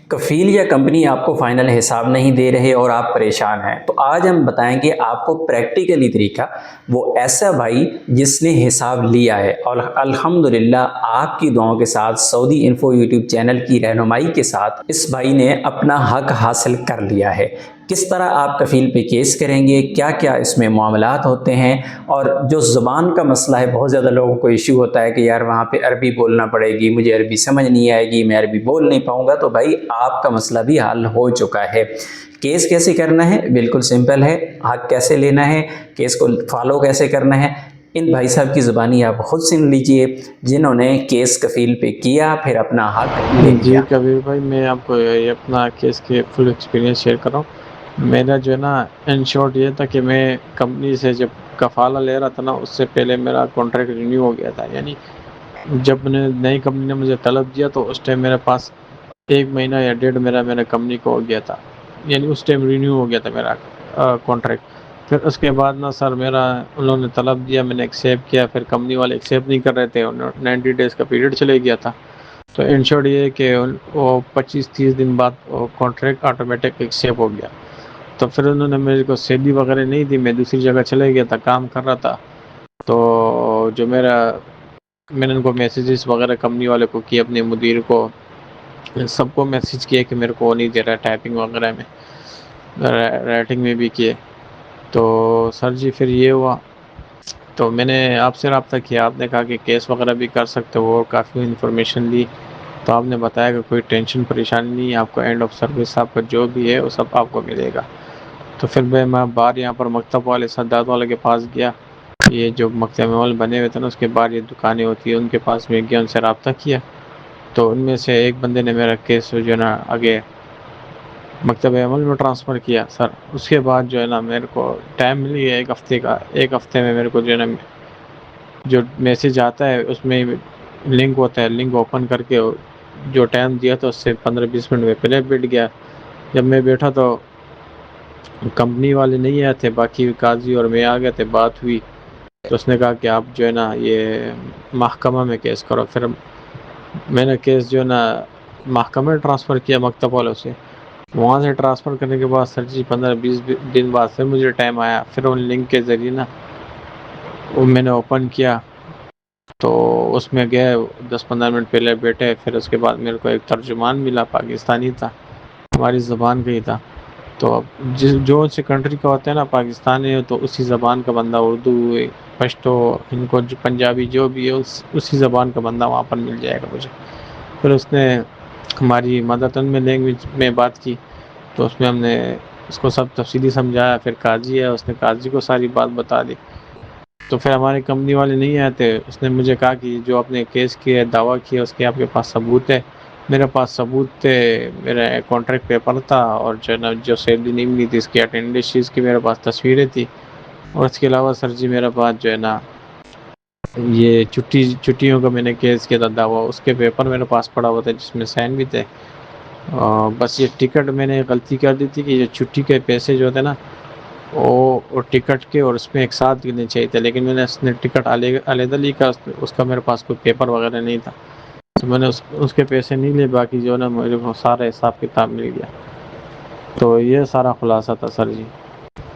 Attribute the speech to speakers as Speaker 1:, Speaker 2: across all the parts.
Speaker 1: کفیل یا کمپنی آپ کو فائنل حساب نہیں دے رہے اور آپ پریشان ہیں، تو آج ہم بتائیں گے آپ کو پریکٹیکلی طریقہ، وہ ایسا بھائی جس نے حساب لیا ہے اور الحمدللہ آپ کی دعاؤں کے ساتھ سعودی انفو یوٹیوب چینل کی رہنمائی کے ساتھ اس بھائی نے اپنا حق حاصل کر لیا ہے۔ کس طرح آپ کفیل پہ کیس کریں گے، کیا کیا اس میں معاملات ہوتے ہیں، اور جو زبان کا مسئلہ ہے، بہت زیادہ لوگوں کو ایشو ہوتا ہے کہ یار وہاں پہ عربی بولنا پڑے گی، مجھے عربی سمجھ نہیں آئے گی، میں عربی بول نہیں پاؤں گا، تو بھائی آپ کا مسئلہ بھی حل ہو چکا ہے۔ کیس کیسے کرنا ہے، بالکل سمپل ہے۔ حق کیسے لینا ہے، کیس کو فالو کیسے کرنا ہے، ان بھائی صاحب کی زبانی آپ خود سن لیجئے جنہوں نے کیس کفیل پہ کیا پھر اپنا حق لے
Speaker 2: جی
Speaker 1: لیا۔
Speaker 2: کبیر بھائی، میں آپ کو یہ اپنا کیس کے فل ایکسپیرینس شیئر کر رہا ہوں۔ میرا جو ہے نا ان شارٹ یہ تھا کہ میں کمپنی سے جب کفالہ لے رہا تھا نا، اس سے پہلے میرا کانٹریکٹ رینیو ہو گیا تھا۔ یعنی جب نئی کمپنی نے مجھے طلب دیا تو اس ٹائم میرے پاس 1 مہینہ یا 1.5 میرا کمپنی کو ہو گیا تھا، یعنی اس ٹائم رینیو ہو گیا تھا میرا کانٹریکٹ۔ پھر اس کے بعد نا سر میرا انہوں نے طلب دیا، میں نے ایکسیپٹ کیا، پھر کمپنی والے ایکسیپٹ نہیں کر رہے تھے، 90 ڈیز کا پیریڈ چلے گیا تھا۔ تو ان شارٹ یہ ہے کہ وہ 25-30 دن بعد کانٹریکٹ آٹومیٹک ایکسیپٹ ہو گیا۔ تو پھر انہوں نے میرے کو سیلری وغیرہ نہیں دی، میں دوسری جگہ چلے گیا تھا، کام کر رہا تھا۔ تو جو میں نے ان کو میسیجز وغیرہ کمپنی والے کو کیے، اپنے مدیر کو سب کو میسیج کیے کہ میرے کو نہیں دے رہا، ٹائپنگ وغیرہ میں، رائٹنگ میں بھی کیے۔ تو سر جی پھر یہ ہوا، تو میں نے آپ سے رابطہ کیا، آپ نے کہا کہ کیس وغیرہ بھی کر سکتے ہو، کافی انفارمیشن دی، تو آپ نے بتایا کہ کوئی ٹینشن پریشانی نہیں، آپ کو اینڈ آف سروس آپ کا جو بھی ہے وہ سب آپ کو ملے گا۔ تو پھر میں باہر یہاں پر مکتب والے سداد والے کے پاس گیا، یہ جو مکتب عمل بنے ہوئے تھے نا، اس کے بعد یہ دکانیں ہوتی ہیں، ان کے پاس میں گیا، ان سے رابطہ کیا۔ تو ان میں سے ایک بندے نے میرا کیس جو ہے نا آگے مکتب عمل میں ٹرانسفر کیا سر۔ اس کے بعد جو ہے نا میرے کو ٹائم مل گیا 1 ہفتے کا، 1 ہفتے میں میرے کو جو ہے نا جو میسیج آتا ہے اس میں لنک ہوتا ہے، لنک اوپن کر کے جو ٹائم دیا تھا اس سے 15-20 منٹ میں پہلے بیٹھ گیا۔ جب میں بیٹھا تو کمپنی والے نہیں آئے تھے، باقی قاضی اور میں آ گئے تھے، بات ہوئی تو اس نے کہا کہ آپ جو ہے نا یہ محکمہ میں کیس کرو۔ پھر میں نے کیس جو ہے نا محکمہ میں ٹرانسفر کیا مکتب والوں سے۔ وہاں سے ٹرانسفر کرنے کے بعد سر جی 15-20 دن بعد پھر مجھے ٹائم آیا، پھر ان لنک کے ذریعے نا وہ میں نے اوپن کیا، تو اس میں گئے 10-15 منٹ پہلے بیٹھے۔ پھر اس کے بعد میرے کو ایک ترجمان ملا، پاکستانی تھا، ہماری زبان کا ہی تھا۔ تو اب جو سی کنٹری کا ہوتا ہے نا، پاکستانی ہے تو اسی زبان کا بندہ، اردو پشتو ان کو پنجابی جو بھی ہے اسی زبان کا بندہ وہاں پر مل جائے گا مجھے۔ پھر اس نے ہماری مدر ٹنگ میں لینگویج میں بات کی، تو اس میں ہم نے اس کو سب تفصیلی سمجھایا۔ پھر قاضی ہے، اس نے قاضی کو ساری بات بتا دی۔ تو پھر ہماری کمپنی والے نہیں آئے تھے، اس نے مجھے کہا کہ جو آپ نے کیس کیا ہے، دعویٰ کیا، اس کے آپ کے پاس ثبوت ہے؟ میرے پاس ثبوت تھے، میرا کانٹریکٹ پیپر تھا، اور جو ہے نا جو سیلری نہیں ملی تھی اس کی اٹینڈنس شیٹس کی میرے پاس تصویریں تھی، اور اس کے علاوہ سر جی میرے پاس جو ہے نا یہ چھٹیوں کا میں نے کیس کیا تھا دعویٰ، اس کے پیپر میرے پاس پڑا ہوا تھا جس میں سائن بھی تھے۔ بس یہ ٹکٹ میں نے غلطی کر دی تھی کہ یہ چھٹی کے پیسے جو تھے نا وہ ٹکٹ کے اور اس میں ایک ساتھ گرنے چاہیے تھے، لیکن میں نے اس نے ٹکٹ علیحدہ لکھا، اس کا میرے پاس کوئی پیپر وغیرہ نہیں تھا، تو میں نے اس کے پیسے نہیں لیے، باقی جو ہے نا میرے کو سارا حساب کتاب مل گیا۔ تو یہ سارا خلاصہ تھا سر جی،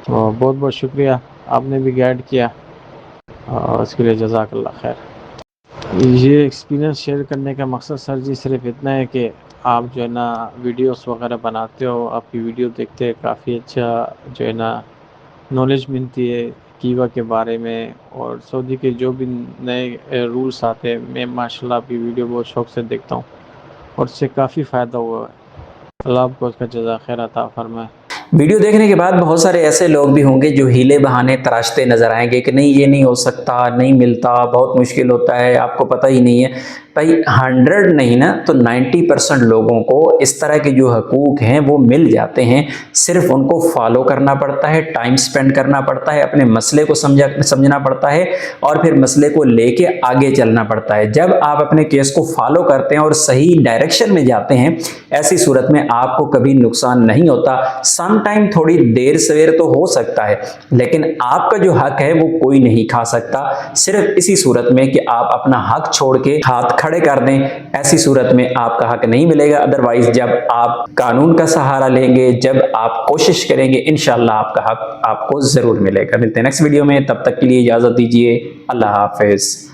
Speaker 2: تو بہت بہت شکریہ، آپ نے بھی گائیڈ کیا، اور اس کے لیے جزاک اللہ خیر۔ یہ ایکسپیرینس شیئر کرنے کا مقصد سر جی صرف اتنا ہے کہ آپ جو ہے نا ویڈیوز وغیرہ بناتے ہو، آپ کی ویڈیو دیکھتے کافی اچھا جو ہے نا نالج ملتی ہے کیوا کے بارے میں، اور سعودی کے جو بھی نئے رولز آتے ہیں، میں ماشاءاللہ آپ کی ویڈیو بہت شوق سے دیکھتا ہوں، اور اس سے کافی فائدہ ہوا ہے۔ اللہ آپ کو اس کا جزا خیر عطا فرمائے۔
Speaker 1: ویڈیو دیکھنے کے بعد بہت سارے ایسے لوگ بھی ہوں گے جو ہیلے بہانے تراشتے نظر آئیں گے کہ نہیں یہ نہیں ہو سکتا، نہیں ملتا، بہت مشکل ہوتا ہے، آپ کو پتہ ہی نہیں ہے۔ بھائی 100 نہیں نا تو 90% لوگوں کو اس طرح کے جو حقوق ہیں وہ مل جاتے ہیں، صرف ان کو فالو کرنا پڑتا ہے، ٹائم سپینڈ کرنا پڑتا ہے، اپنے مسئلے کو سمجھنا پڑتا ہے، اور پھر مسئلے کو لے کے آگے چلنا پڑتا ہے۔ جب آپ اپنے کیس کو فالو کرتے ہیں اور صحیح ڈائریکشن میں جاتے ہیں، ایسی صورت میں آپ کو کبھی نقصان نہیں ہوتا۔ سم ٹائم تھوڑی دیر سویر تو ہو سکتا ہے، لیکن آپ کا جو حق ہے وہ کوئی نہیں کھا سکتا، صرف اسی صورت میں کہ آپ اپنا حق چھوڑ کے ہاتھ کھڑے کر دیں، ایسی صورت میں آپ کا حق نہیں ملے گا. ادروائز جب آپ قانون کا سہارا لیں گے، جب آپ کوشش کریں گے، انشاءاللہ آپ کا حق آپ کو ضرور ملے گا. ملتے ہیں نیکسٹ ویڈیو میں، تب تک کے لیے اجازت دیجیے. اللہ حافظ.